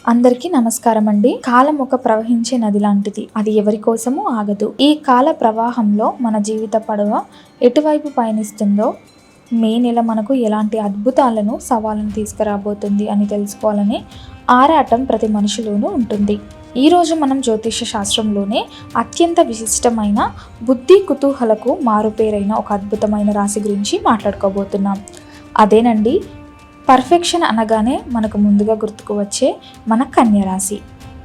అందరికీ నమస్కారం అండి. కాలం ఒక ప్రవహించే నది లాంటిది. అది ఎవరి కోసమూ ఆగదు. ఈ కాల ప్రవాహంలో మన జీవిత పడవ ఎటువైపు పయనిస్తుందో, మే నెల మనకు ఎలాంటి అద్భుతాలను సవాళ్ళను తీసుకురాబోతుంది అని తెలుసుకోవాలని ఆరాటం ప్రతి మనిషిలోనూ ఉంటుంది. ఈరోజు మనం జ్యోతిష శాస్త్రంలోనే అత్యంత విశిష్టమైన బుద్ధి కుతూహలకు మారుపేరైన ఒక అద్భుతమైన రాశి గురించి మాట్లాడుకోబోతున్నాం. అదేనండి, పర్ఫెక్షన్ అనగానే మనకు ముందుగా గుర్తుకు వచ్చే మన కన్యరాశి.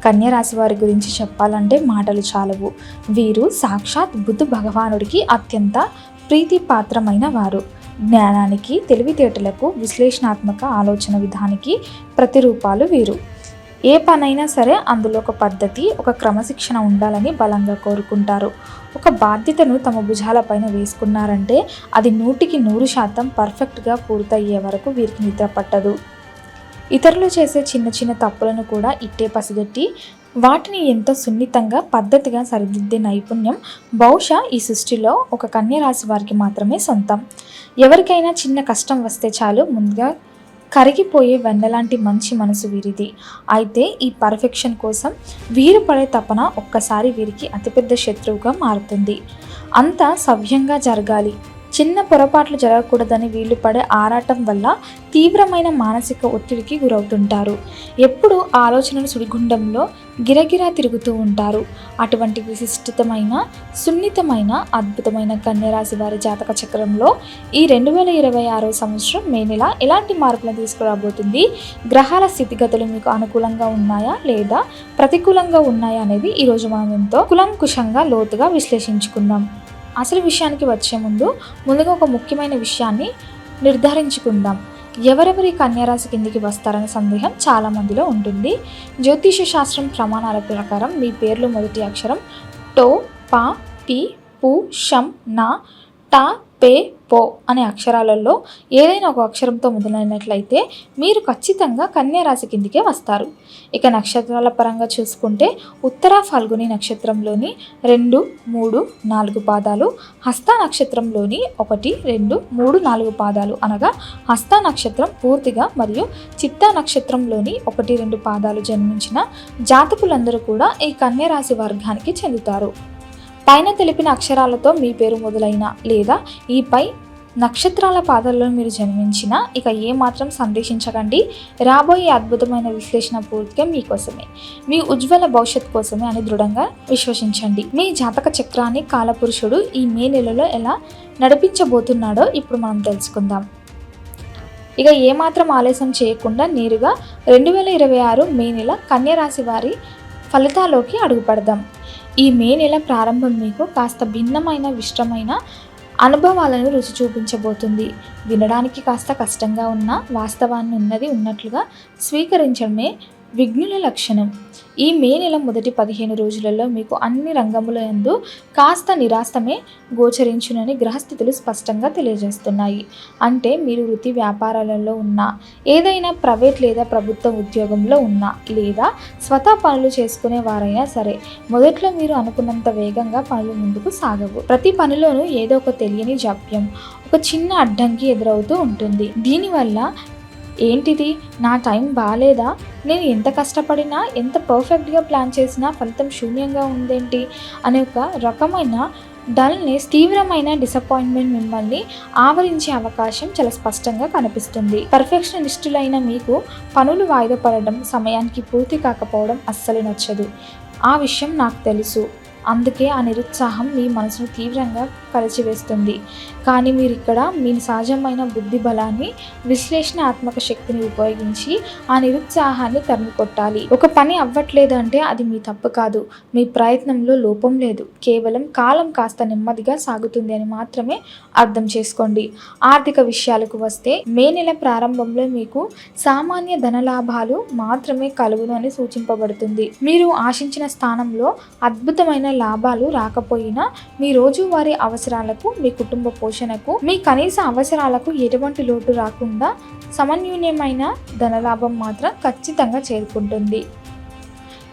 కన్యరాశి వారి గురించి చెప్పాలంటే మాటలు చాలవు. వీరు సాక్షాత్ బుద్ధ భగవానుడికి అత్యంత ప్రీతిపాత్రమైన వారు. జ్ఞానానికి, తెలివితేటలకు, విశ్లేషణాత్మక ఆలోచన విధానికి ప్రతిరూపాలు వీరు. ఏ పనైనా సరే అందులో ఒక పద్ధతి, ఒక క్రమశిక్షణ ఉండాలని బలంగా కోరుకుంటారు. ఒక బాధ్యతను తమ భుజాలపైన వేసుకున్నారంటే అది 100% పర్ఫెక్ట్గా పూర్తయ్యే వరకు వీరికి నిద్ర పట్టదు. ఇతరులు చేసే చిన్న చిన్న తప్పులను కూడా ఇట్టే పసిగట్టి వాటిని ఎంతో సున్నితంగా, పద్ధతిగా సరిదిద్దే నైపుణ్యం బహుశా ఈ సృష్టిలో ఒక కన్యరాశి వారికి మాత్రమే సొంతం. ఎవరికైనా చిన్న కష్టం వస్తే చాలు ముందుగా కరిగిపోయే వెన్నలాంటి మంచి మనసు వీరిది. అయితే ఈ పర్ఫెక్షన్ కోసం వీరు పడే తపన ఒక్కసారి వీరికి అతిపెద్ద శత్రువుగా మారుతుంది. అంతా సవ్యంగా జరగాలి, చిన్న పొరపాట్లు జరగకూడదని వీళ్ళు పడే ఆరాటం వల్ల తీవ్రమైన మానసిక ఒత్తిడికి గురవుతుంటారు. ఎప్పుడు ఆలోచనల సుడిగుండంలో గిరగిరా తిరుగుతూ ఉంటారు. అటువంటి విశిష్టమైన, సున్నితమైన, అద్భుతమైన కన్యరాశి వారి జాతక చక్రంలో ఈ 2026 సంవత్సరం మే నెల ఎలాంటి మార్పులను తీసుకురాబోతుంది, గ్రహాల స్థితిగతులు మీకు అనుకూలంగా ఉన్నాయా లేదా ప్రతికూలంగా ఉన్నాయా అనేది ఈరోజు మనం ఎంతో కులంకుశంగా లోతుగా విశ్లేషించుకుందాం. అసలు విషయానికి వచ్చే ముందుగా ఒక ముఖ్యమైన విషయాన్ని నిర్ధారించుకుందాం. ఎవరెవరి కన్యరాశి కిందికి వస్తారనే సందేహం చాలామందిలో ఉంటుంది. జ్యోతిష శాస్త్రం ప్రమాణాల ప్రకారం మీ పేర్లు మొదటి అక్షరం టో, పా, పి, పు, షం, నా, టా, పే, పో అనే అక్షరాలలో ఏదైనా ఒక అక్షరంతో మొదలైనట్లయితే మీరు ఖచ్చితంగా కన్యరాశి కిందికే వస్తారు. ఇక నక్షత్రాల పరంగా చూసుకుంటే ఉత్తర ఫల్గుని నక్షత్రంలోని 2, 3, 4 పాదాలు, హస్త నక్షత్రంలోని 1, 2, 3, 4 పాదాలు అనగా హస్త నక్షత్రం పూర్తిగా మరియు చిత్తా నక్షత్రంలోని 1, 2 పాదాలు జన్మించిన జాతకులందరూ కూడా ఈ కన్యరాశి వర్గానికి చెందుతారు. పైన తెలిపిన అక్షరాలతో మీ పేరు మొదలైన లేదా ఈ పై నక్షత్రాల పాదాలలో మీరు జన్మించిన ఇక ఏమాత్రం సందేశించకండి. రాబోయే అద్భుతమైన విశ్లేషణ పూర్తిగా మీకోసమే, మీ ఉజ్వల భవిష్యత్ కోసమే అని దృఢంగా విశ్వసించండి. మీ జాతక చక్రాన్ని కాలపురుషుడు ఈ మే నెలలో ఎలా నడిపించబోతున్నాడో ఇప్పుడు మనం తెలుసుకుందాం. ఇక ఏమాత్రం ఆలస్యం చేయకుండా నేరుగా 2026 మే నెల కన్యరాశి వారి ఫలితాల్లోకి అడుగుపెడదాం. ఈ మే నెల ప్రారంభం మీకు కాస్త భిన్నమైన, విష్టమైన అనుభవాలను రుచి చూపించబోతుంది. వినడానికి కాస్త కష్టంగా ఉన్న వాస్తవాన్ని ఉన్నది ఉన్నట్లుగా స్వీకరించడమే విఘ్నుల లక్షణం. ఈ మే నెల మొదటి 15 రోజులలో మీకు అన్ని రంగముల యందు కాస్త నిరాశమే గోచరించునని గ్రహస్థితులు స్పష్టంగా తెలియజేస్తున్నాయి. అంటే మీరు వృత్తి వ్యాపారాలలో ఉన్నా, ఏదైనా ప్రైవేట్ లేదా ప్రభుత్వ ఉద్యోగంలో ఉన్నా, లేదా స్వతహా పనులు చేసుకునే వారైనా సరే మొదట్లో మీరు అనుకున్నంత వేగంగా పనులు ముందుకు సాగవు. ప్రతి పనిలోనూ ఏదో ఒక తెలియని జాప్యం, ఒక చిన్న అడ్డంకి ఎదురవుతూ ఉంటుంది. దీనివల్ల ఏంటిది, నా టైం బాగాలేదా, నేను ఎంత కష్టపడినా, ఎంత పర్ఫెక్ట్గా ప్లాన్ చేసినా ఫలితం శూన్యంగా ఉందేంటి అనే ఒక రకమైన డల్నెస్, తీవ్రమైన డిసప్పాయింట్మెంట్ మిమ్మల్ని ఆవరించే అవకాశం చాలా స్పష్టంగా కనిపిస్తుంది. పర్ఫెక్షనిస్టులైన మీకు పనులు వాయిదా పడడం, సమయానికి పూర్తి కాకపోవడం అస్సలు నచ్చదు. ఆ విషయం నాకు తెలుసు. అందుకే ఆ నిరుత్సాహం మీ మనసును తీవ్రంగా కలిచివేస్తుంది. కానీ మీరు ఇక్కడ మీ సహజమైన బుద్ధి బలాన్ని, విశ్లేషణాత్మక శక్తిని ఉపయోగించి ఆ నిరుత్సాహాన్ని తరిమికొట్టాలి. ఒక పని అవ్వట్లేదు అంటే అది మీ తప్పు కాదు, మీ ప్రయత్నంలో లోపం లేదు. కేవలం కాలం కాస్త నెమ్మదిగా సాగుతుంది అని మాత్రమే అర్థం చేసుకోండి. ఆర్థిక విషయాలకు వస్తే మే నెల ప్రారంభంలో మీకు సామాన్య ధనలాభాలు మాత్రమే కలుగును అని సూచింపబడుతుంది. మీరు ఆశించిన స్థానంలో అద్భుతమైన లాభాలు రాకపోయినా మీ రోజువారీ అవసరాలకు, మీ కుటుంబ పోషణకు, మీ కనీస అవసరాలకు ఎటువంటి లోటు రాకుండా సమన్వయమైన ధనలాభం మాత్రం ఖచ్చితంగా చేరుకుంటుంది.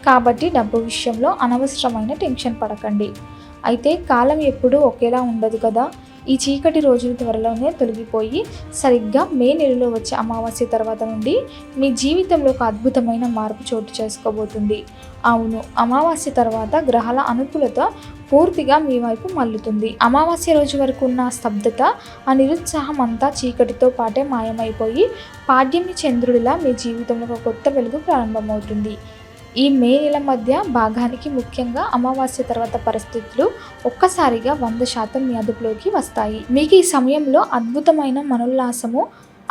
కాబట్టి డబ్బు విషయంలో అనవసరమైన టెన్షన్ పడకండి. అయితే కాలం ఎప్పుడూ ఒకేలా ఉండదు కదా. ఈ చీకటి రోజుల త్వరలోనే తొలగిపోయి సరిగ్గా మే నెలలో వచ్చే అమావాస్య తర్వాత నుండి మీ జీవితంలో ఒక అద్భుతమైన మార్పు చోటు చేసుకోబోతుంది. అవును, అమావాస్య తర్వాత గ్రహాల అనుకూలత పూర్తిగా మీ వైపు మల్లుతుంది. అమావాస్య రోజు వరకు ఉన్న స్తబ్దత, ఆ నిరుత్సాహం అంతా చీకటితో పాటే మాయమైపోయి పాడ్యమి చంద్రుడిలా మీ జీవితంలో ఒక కొత్త వెలుగు ప్రారంభమవుతుంది. ఈ మే నెల మధ్య భాగానికి ముఖ్యంగా అమావాస్య తర్వాత పరిస్థితులు ఒక్కసారిగా 100% మీ అదుపులోకి వస్తాయి. మీకు ఈ సమయంలో అద్భుతమైన మనోల్లాసము,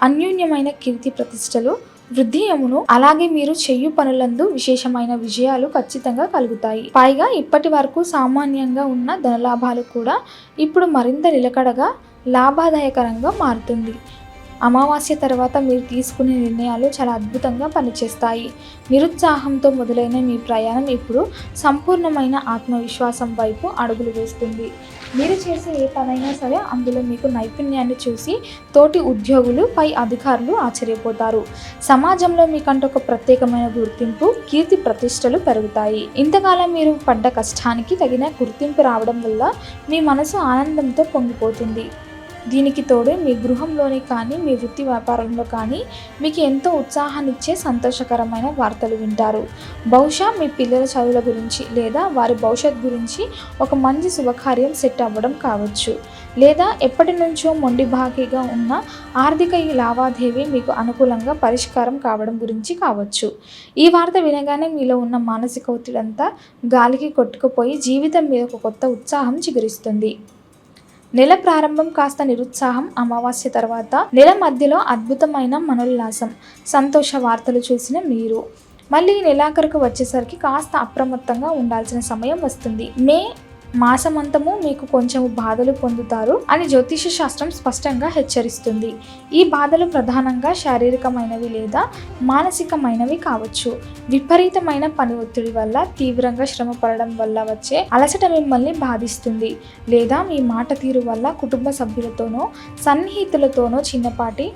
అన్యోన్యమైన కీర్తి ప్రతిష్టలు, వృద్ధియమును, అలాగే మీరు చెయ్యు పనులందు విశేషమైన విజయాలు ఖచ్చితంగా కలుగుతాయి. పైగా ఇప్పటి వరకు సామాన్యంగా ఉన్న ధనలాభాలు కూడా ఇప్పుడు మరింత నిలకడగా లాభదాయకరంగా మారుతుంది. అమావాస్య తర్వాత మీరు తీసుకునే నిర్ణయాలు చాలా అద్భుతంగా పనిచేస్తాయి. నిరుత్సాహంతో మొదలైన మీ ప్రయాణం ఇప్పుడు సంపూర్ణమైన ఆత్మవిశ్వాసం వైపు అడుగులు వేస్తుంది. మీరు చేసే ఏ పనైనా సరే అందులో మీకు నైపుణ్యాన్ని చూసి తోటి ఉద్యోగులు, పై అధికారులు ఆశ్చర్యపోతారు. సమాజంలో మీకంటూ ఒక ప్రత్యేకమైన గుర్తింపు, కీర్తి ప్రతిష్టలు పెరుగుతాయి. ఇంతకాలం మీరు పడ్డ కష్టానికి తగిన గుర్తింపు రావడం వల్ల మీ మనసు ఆనందంతో పొంగిపోతుంది. దీనికి తోడు మీ గృహంలోనే కానీ, మీ వృత్తి వ్యాపారంలో కానీ మీకు ఎంతో ఉత్సాహాన్నిచ్చే సంతోషకరమైన వార్తలు వింటారు. బహుశా మీ పిల్లల చదువుల గురించి లేదా వారి భవిష్యత్ గురించి ఒక మంచి శుభకార్యం సెట్ అవ్వడం కావచ్చు. లేదా ఎప్పటి నుంచో మొండి బాకీగా ఉన్న ఆర్థిక ఈ లావాదేవీ మీకు అనుకూలంగా పరిష్కారం కావడం గురించి కావచ్చు. ఈ వార్త వినగానే మీలో ఉన్న మానసిక ఒత్తిడంతా గాలికి కొట్టుకుపోయి జీవితం మీద ఒక కొత్త ఉత్సాహం చిగురిస్తుంది. నెల ప్రారంభం కాస్త నిరుత్సాహం, అమావాస్య తర్వాత నెల మధ్యలో అద్భుతమైన మనోల్లాసం, సంతోష వార్తలు చూసిన మీరు మళ్ళీ నెలాఖరుకు వచ్చేసరికి కాస్త అప్రమత్తంగా ఉండాల్సిన సమయం వస్తుంది. మే మాసమంతము మీకు కొంచెం బాధలు పొందుతారు అని జ్యోతిష శాస్త్రం స్పష్టంగా హెచ్చరిస్తుంది. ఈ బాధలు ప్రధానంగా శారీరకమైనవి లేదా మానసికమైనవి కావచ్చు. విపరీతమైన పని ఒత్తిడి వల్ల, తీవ్రంగా శ్రమ పడడం వల్ల వచ్చే అలసట మిమ్మల్ని బాధిస్తుంది. లేదా మీ మాట తీరు వల్ల కుటుంబ సభ్యులతోనో సన్నిహితులతోనో చిన్నపాటి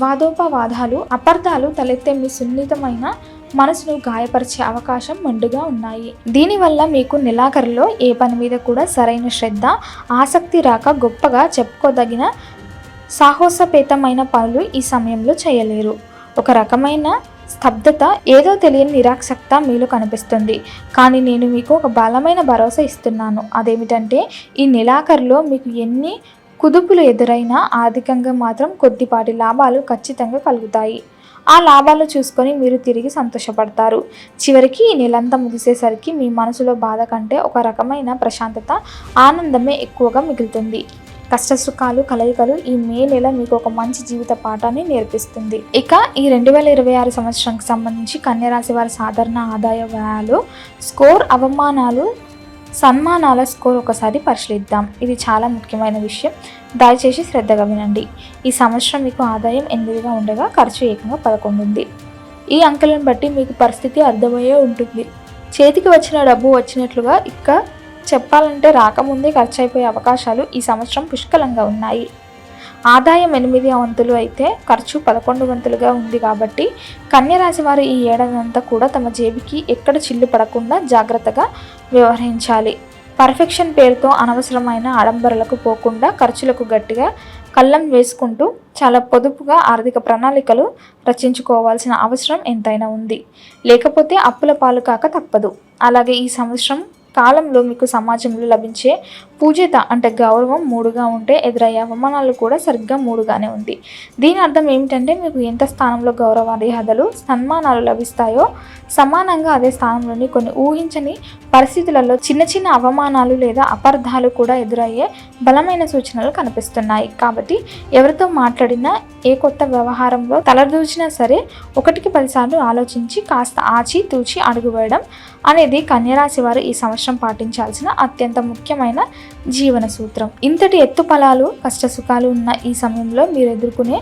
వాదోపవాదాలు, అపార్థాలు తలెత్తే మీ సున్నితమైన మనసును గాయపరిచే అవకాశం మెండుగా ఉన్నాయి. దీనివల్ల మీకు నెలాఖరులో ఏ పని మీద కూడా సరైన శ్రద్ధ, ఆసక్తి రాక గొప్పగా చెప్పుకోదగిన సాహసోపేతమైన పనులు ఈ సమయంలో చేయలేరు. ఒక రకమైన స్తబ్దత, ఏదో తెలియని నిరాసక్త మీలో కనిపిస్తుంది. కానీ నేను మీకు ఒక బలమైన భరోసా ఇస్తున్నాను. అదేమిటంటే ఈ నెలాఖరులో మీకు ఎన్ని కుదుపులు ఎదురైనా ఆర్థికంగా మాత్రం కొద్దిపాటి లాభాలు ఖచ్చితంగా కలుగుతాయి. ఆ లాభాలు చూసుకొని మీరు తిరిగి సంతోషపడతారు. చివరికి ఈ నెలంతా ముగిసేసరికి మీ మనసులో బాధ కంటే ఒక రకమైన ప్రశాంతత, ఆనందమే ఎక్కువగా మిగులుతుంది. కష్టసుఖాలు కలయికలు ఈ మే నెల మీకు ఒక మంచి జీవిత పాఠాన్ని నేర్పిస్తుంది. ఇక ఈ 2026 సంవత్సరానికి సంబంధించి కన్యా రాశి వారి సాధారణ ఆదాయ వ్యయాలు, స్కోర్, అవమానాలు, సన్మానాల స్కోర్ ఒకసారి పరిశీలిద్దాం. ఇది చాలా ముఖ్యమైన విషయం, దయచేసి శ్రద్ధగా వినండి. ఈ సంవత్సరం మీకు ఆదాయం 8గా ఉండగా ఖర్చు ఏకంగా 11 ఉంది. ఈ అంకెలను బట్టి మీకు పరిస్థితి అర్థమయ్యే ఉంటుంది. చేతికి వచ్చిన డబ్బు వచ్చినట్లుగా, ఇక చెప్పాలంటే రాకముందే ఖర్చు అయిపోయే అవకాశాలు ఈ సంవత్సరం పుష్కలంగా ఉన్నాయి. ఆదాయం 8 వంతులు అయితే ఖర్చు 11 వంతులుగా ఉంది. కాబట్టి కన్యా రాశి వారు ఈ ఏడాది అంతా కూడా తమ జేబుకి ఎక్కడ చిల్లు పడకుండా జాగ్రత్తగా వ్యవహరించాలి. పర్ఫెక్షన్ పేరుతో అనవసరమైన ఆడంబరాలకు పోకుండా ఖర్చులకు గట్టిగా కళ్ళం వేసుకుంటూ చాలా పొదుపుగా ఆర్థిక ప్రణాళికలు రచించుకోవాల్సిన అవసరం ఎంతైనా ఉంది. లేకపోతే అప్పుల పాలు కాక తప్పదు. అలాగే ఈ సంవత్సరం కాలంలో మీకు సమాజంలో లభించే పూజ్యత అంటే గౌరవం 3గా ఉంటే ఎదురయ్యే అవమానాలు కూడా సరిగ్గా 3గానే ఉంది. దీని అర్థం ఏమిటంటే మీకు ఎంత స్థానంలో గౌరవ మర్యాదలు, సన్మానాలు లభిస్తాయో సమానంగా అదే స్థానంలోని కొన్ని ఊహించని పరిస్థితులలో చిన్న చిన్న అవమానాలు లేదా అపార్థాలు కూడా ఎదురయ్యే బలమైన సూచనలు కనిపిస్తున్నాయి. కాబట్టి ఎవరితో మాట్లాడినా, ఏ కొత్త వ్యవహారంలో తలదూచినా సరే 1కి 10 సార్లు ఆలోచించి కాస్త ఆచి తూచి అడుగు వేయడం అనేది కన్యరాశి వారు ఈ సంవత్సరం పాటించాల్సిన అత్యంత ముఖ్యమైన జీవన సూత్రం. ఇంతటి ఎత్తుపలాలు, కష్టసుఖాలు ఉన్న ఈ సమయంలో మీరు ఎదుర్కొనే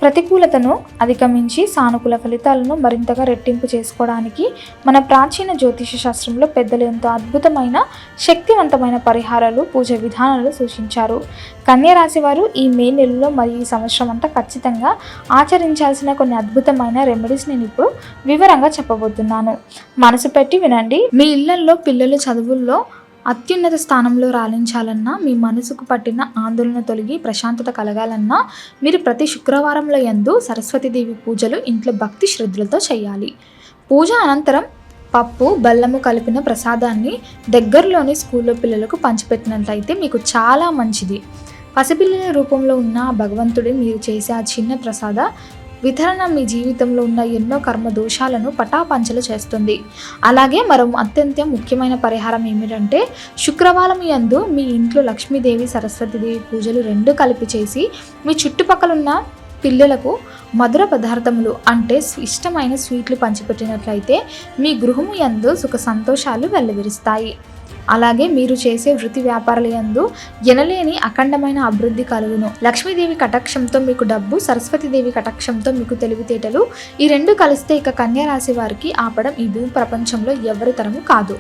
ప్రతికూలతను అధిగమించి సానుకూల ఫలితాలను మరింతగా రెట్టింపు చేసుకోవడానికి మన ప్రాచీన జ్యోతిష శాస్త్రంలో పెద్దలు ఎంతో అద్భుతమైన శక్తివంతమైన పరిహారాలు, పూజ విధానాలు సూచించారు. కన్యా రాశి వారు ఈ మే నెలలో మరియు ఈ సంవత్సరం అంతా ఖచ్చితంగా ఆచరించాల్సిన కొన్ని అద్భుతమైన రెమెడీస్ నేను ఇప్పుడు వివరంగా చెప్పబోతున్నాను. మనసు పెట్టి వినండి. మీ ఇళ్లల్లో పిల్లల చదువుల్లో అత్యున్నత స్థానంలో రాణించాలన్నా, మీ మనసుకు పట్టిన ఆందోళన తొలగి ప్రశాంతత కలగాలన్నా మీరు ప్రతి శుక్రవారంలో యందు సరస్వతీదేవి పూజలు ఇంట్లో భక్తి శ్రద్ధలతో చేయాలి. పూజ అనంతరం పప్పు, బెల్లము కలిపిన ప్రసాదాన్ని దగ్గరలోని స్కూల్లో పిల్లలకు పంచిపెట్టినట్లయితే మీకు చాలా మంచిది. పసిపిల్లల రూపంలో ఉన్న భగవంతుడి మీరు చేసే ఆ చిన్న ప్రసాద వితరణ మీ జీవితంలో ఉన్న ఎన్నో కర్మ దోషాలను పటాపంచలు చేస్తుంది. అలాగే మరో అత్యంత ముఖ్యమైన పరిహారం ఏమిటంటే, శుక్రవారం యందు మీ ఇంట్లో లక్ష్మీదేవి, సరస్వతీదేవి పూజలు రెండు కలిపి చేసి మీ చుట్టుపక్కలున్న పిల్లలకు మధుర పదార్థములు అంటే ఇష్టమైన స్వీట్లు పంచిపెట్టినట్లయితే మీ గృహము యందు సుఖ సంతోషాలు వెల్లివిరుస్తాయి. అలాగే మీరు చేసే వృత్తి వ్యాపారాల యందు ఎనలేని అఖండమైన అభివృద్ధి కలుగును. లక్ష్మీదేవి కటాక్షంతో మీకు డబ్బు, సరస్వతీదేవి కటాక్షంతో మీకు తెలివితేటలు, ఈ రెండు కలిస్తే ఇక కన్యా రాశి వారికి ఆపడం ఈ భూ ప్రపంచంలో ఎవరి తరము కాదు.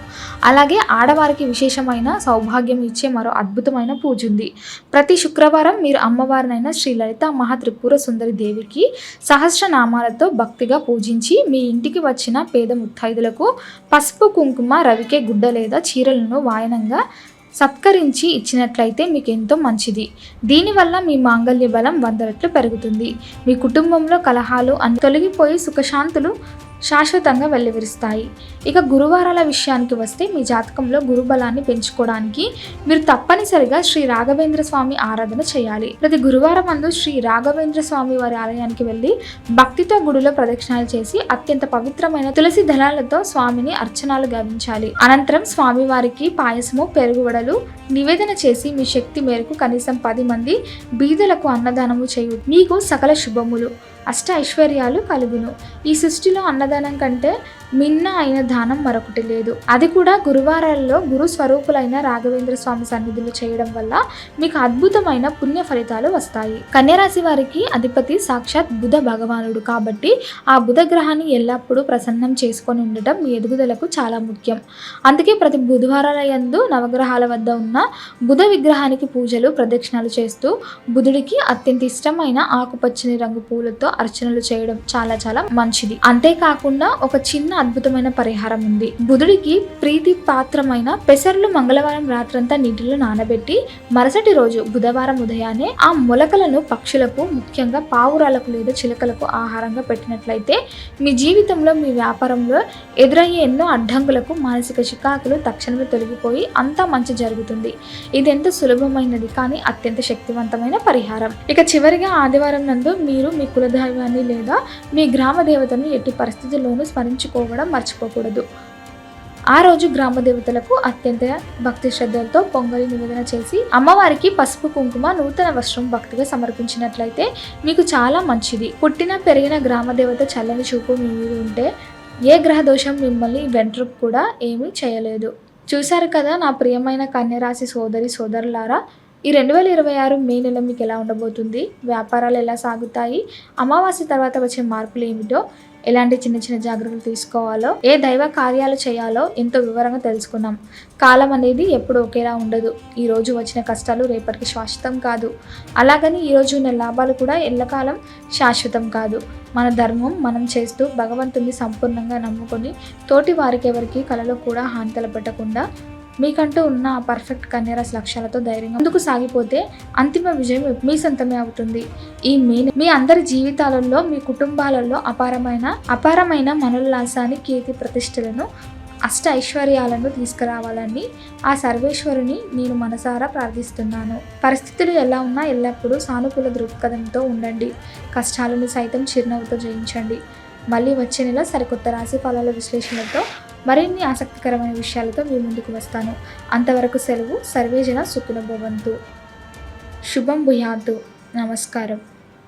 అలాగే ఆడవారికి విశేషమైన సౌభాగ్యం ఇచ్చే మరో అద్భుతమైన పూజ ఉంది. ప్రతి శుక్రవారం మీరు అమ్మవారినైన శ్రీ లలిత మహాత్రిపుర సుందరి దేవికి సహస్రనామాలతో భక్తిగా పూజించి మీ ఇంటికి వచ్చిన పేద ముత్తైదులకు పసుపు, కుంకుమ, రవికే గుడ్డ లేదా చీరలను వాయనంగా సత్కరించి ఇచ్చినట్లయితే మీకు ఎంతో మంచిది. దీనివల్ల మీ మాంగళ్య బలం 100 రెట్లు పెరుగుతుంది. మీ కుటుంబంలో కలహాలు తొలగిపోయి సుఖశాంతులు శాశ్వతంగా వెల్లివిరుస్తాయి. ఇక గురువారాల విషయానికి వస్తే, మీ జాతకంలో గురుబలాన్ని పెంచుకోవడానికి మీరు తప్పనిసరిగా శ్రీ రాఘవేంద్ర స్వామి ఆరాధన చేయాలి. ప్రతి గురువారం అందు శ్రీ రాఘవేంద్ర స్వామి వారి ఆలయానికి వెళ్ళి భక్తితో గుడిలో ప్రదక్షిణాలు చేసి అత్యంత పవిత్రమైన తులసి దళాలతో స్వామిని అర్చనాలు గావించాలి. అనంతరం స్వామి వారికి పాయసము, పెరుగువడలు నివేదన చేసి మీ శక్తి మేరకు కనీసం 10 మంది బీదలకు అన్నదానము చేయు. మీకు సకల శుభములు, అష్ట ఐశ్వర్యాలు కలుగును. ఈ సృష్టిలో అన్నదానం కంటే మిన్న అయిన దానం మరొకటి లేదు. అది కూడా గురువారాల్లో గురు స్వరూపులైన రాఘవేంద్ర స్వామి సన్నిధిలో చేయడం వల్ల మీకు అద్భుతమైన పుణ్య ఫలితాలు వస్తాయి. కన్యరాశి వారికి అధిపతి సాక్షాత్ బుధ భగవానుడు కాబట్టి ఆ బుధ గ్రహాన్ని ఎల్లప్పుడూ ప్రసన్నం చేసుకొని ఉండటం మీ ఎదుగుదలకు చాలా ముఖ్యం. అందుకే ప్రతి బుధవారాల యందు నవగ్రహాల వద్ద ఉన్న బుధ విగ్రహానికి పూజలు, ప్రదక్షిణాలు చేస్తూ బుధుడికి అత్యంత ఇష్టమైన ఆకుపచ్చని రంగు పూలతో అర్చనలు చేయడం చాలా చాలా మంచిది. అంతేకాకుండా ఒక చిన్న అద్భుతమైన పరిహారం ఉంది. బుధుడికి ప్రీతి పాత్రమైన పెసర్లు మంగళవారం రాత్రంతా నీటిలో నానబెట్టి మరుసటి రోజు బుధవారం ఉదయాన్నే ఆ మొలకలను పక్షులకు, ముఖ్యంగా పావురాలకు లేదా చిలకలకు ఆహారంగా పెట్టినట్లయితే మీ జీవితంలో, మీ వ్యాపారంలో ఎదురయ్యే ఎన్నో అడ్డంకులకు, మానసిక చికాకులు తక్షణమే తొలగిపోయి అంతా మంచి జరుగుతుంది. ఇది ఎంత సులభమైనది కానీ అత్యంత శక్తివంతమైన పరిహారం. ఇక చివరిగా ఆదివారం నందు మీరు మీ కులదైవాన్ని లేదా మీ గ్రామ దేవతను ఎట్టి పరిస్థితుల్లోనూ స్మరించుకోవడం మర్చిపోకూడదు. ఆ రోజు గ్రామ దేవతలకు అత్యంత భక్తి శ్రద్ధలతో పొంగలి నివేదన చేసి అమ్మవారికి పసుపు, కుంకుమ, నూతన వస్త్రం భక్తిగా సమర్పించినట్లయితే మీకు చాలా మంచిది. పుట్టిన పెరిగిన గ్రామ దేవత చల్లని చూపు మీ మీద ఉంటే ఏ గ్రహ దోషం మిమ్మల్ని వెంట్రుకు కూడా ఏమీ చేయలేదు. చూశారు కదా నా ప్రియమైన కన్యరాశి సోదరి సోదరులారా, ఈ 2026 మే నెల మీకు ఎలా ఉండబోతుంది, వ్యాపారాలు ఎలా సాగుతాయి, అమావాస్య తర్వాత వచ్చే మార్పులు ఏమిటో, ఎలాంటి చిన్న చిన్న జాగ్రత్తలు తీసుకోవాలో, ఏ దైవ కార్యాలు చేయాలో ఎంతో వివరంగా తెలుసుకున్నాం. కాలం అనేది ఎప్పుడు ఒకేలా ఉండదు. ఈరోజు వచ్చిన కష్టాలు రేపటికి శాశ్వతం కాదు. అలాగని ఈరోజు ఉన్న లాభాలు కూడా ఎల్లకాలం శాశ్వతం కాదు. మన ధర్మం మనం చేస్తూ భగవంతుని సంపూర్ణంగా నమ్ముకొని తోటి వారికి ఎవరికి కలలో కూడా హాని తలపెట్టకుండా మీకంటూ ఉన్న పర్ఫెక్ట్ కన్యరాశి లక్ష్యాలతో ధైర్యంగా ముందుకు సాగిపోతే అంతిమ విజయం మీ సొంతమే అవుతుంది. ఈ మీ అందరి జీవితాలలో, మీ కుటుంబాలలో అపారమైన మనోల్లాసాన్ని, కీర్తి ప్రతిష్టలను, అష్ట ఐశ్వర్యాలను తీసుకురావాలని ఆ సర్వేశ్వరుని నేను మనసారా ప్రార్థిస్తున్నాను. పరిస్థితులు ఎలా ఉన్నా ఎల్లప్పుడూ సానుకూల దృక్పథంతో ఉండండి. కష్టాలను సైతం చిరునవ్వుతో జయించండి. మళ్ళీ వచ్చే నెల సరికొత్త రాశి ఫలాల విశ్లేషణలతో మరిన్ని ఆసక్తికరమైన విషయాలతో మీ ముందుకు వస్తాను. అంతవరకు సెలవు. సర్వేజన సుఖినో భవంతు. శుభం భూయాతు. నమస్కారం.